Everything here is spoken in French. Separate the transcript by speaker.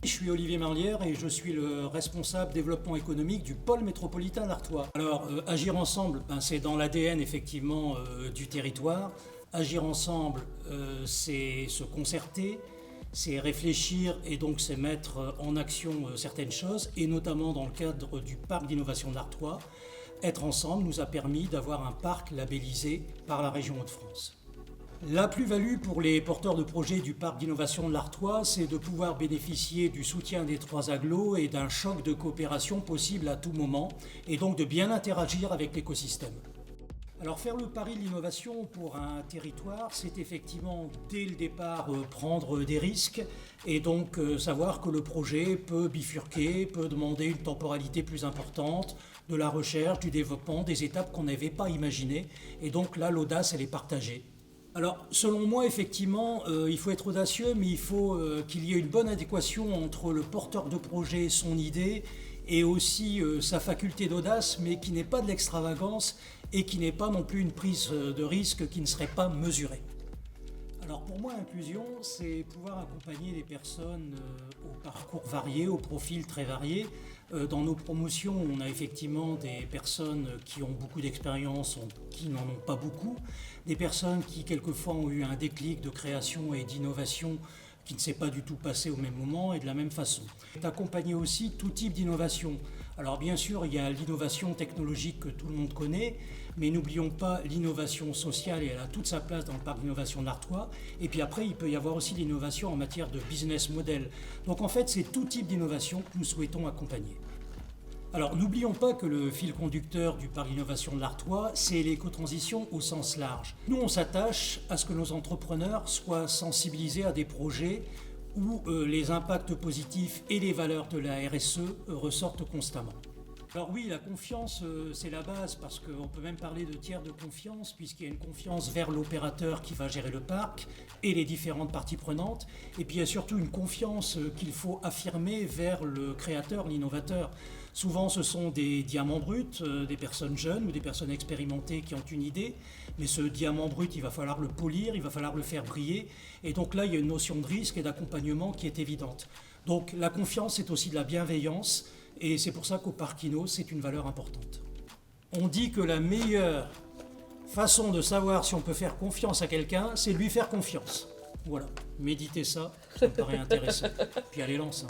Speaker 1: Je suis Olivier Marlière et je suis le responsable développement économique du pôle métropolitain d'Artois. Alors, agir ensemble, c'est dans l'ADN effectivement du territoire. Agir ensemble, c'est se concerter, c'est réfléchir et donc c'est mettre en action certaines choses, et notamment dans le cadre du parc d'innovation d'Artois. Être ensemble nous a permis d'avoir un parc labellisé par la région Hauts-de-France. La plus-value pour les porteurs de projets du parc d'innovation de l'Artois, c'est de pouvoir bénéficier du soutien des 3 agglos et d'un choc de coopération possible à tout moment, et donc de bien interagir avec l'écosystème. Alors faire le pari de l'innovation pour un territoire, c'est effectivement dès le départ prendre des risques et donc savoir que le projet peut bifurquer, peut demander une temporalité plus importante, de la recherche, du développement, des étapes qu'on n'avait pas imaginées, et donc là l'audace elle est partagée. Alors, selon moi, effectivement, il faut être audacieux, mais il faut qu'il y ait une bonne adéquation entre le porteur de projet, son idée, et aussi sa faculté d'audace, mais qui n'est pas de l'extravagance et qui n'est pas non plus une prise de risque qui ne serait pas mesurée. Alors pour moi, inclusion, c'est pouvoir accompagner des personnes au parcours varié, au profil très varié. Dans nos promotions, on a effectivement des personnes qui ont beaucoup d'expérience, qui n'en ont pas beaucoup, des personnes qui quelquefois ont eu un déclic de création et d'innovation qui ne s'est pas du tout passé au même moment et de la même façon. D'accompagner aussi tout type d'innovation. Alors bien sûr, il y a l'innovation technologique que tout le monde connaît, mais n'oublions pas l'innovation sociale, et elle a toute sa place dans le parc d'innovation d'Artois. Et puis après, il peut y avoir aussi l'innovation en matière de business model. Donc en fait, c'est tout type d'innovation que nous souhaitons accompagner. Alors n'oublions pas que le fil conducteur du parc d'innovation de l'Artois, c'est l'éco-transition au sens large. Nous, on s'attache à ce que nos entrepreneurs soient sensibilisés à des projets où les impacts positifs et les valeurs de la RSE ressortent constamment. Alors oui, la confiance, c'est la base, parce qu'on peut même parler de tiers de confiance, puisqu'il y a une confiance vers l'opérateur qui va gérer le parc et les différentes parties prenantes. Et puis il y a surtout une confiance qu'il faut affirmer vers le créateur, l'innovateur. Souvent ce sont des diamants bruts, des personnes jeunes ou des personnes expérimentées qui ont une idée, mais ce diamant brut, il va falloir le polir, il va falloir le faire briller. Et donc là, il y a une notion de risque et d'accompagnement qui est évidente. Donc la confiance, c'est aussi de la bienveillance. Et c'est pour ça qu'au Parc Inno, c'est une valeur importante. On dit que la meilleure façon de savoir si on peut faire confiance à quelqu'un, c'est de lui faire confiance. Voilà, méditez ça, ça me paraît intéressant. Puis allez, lance.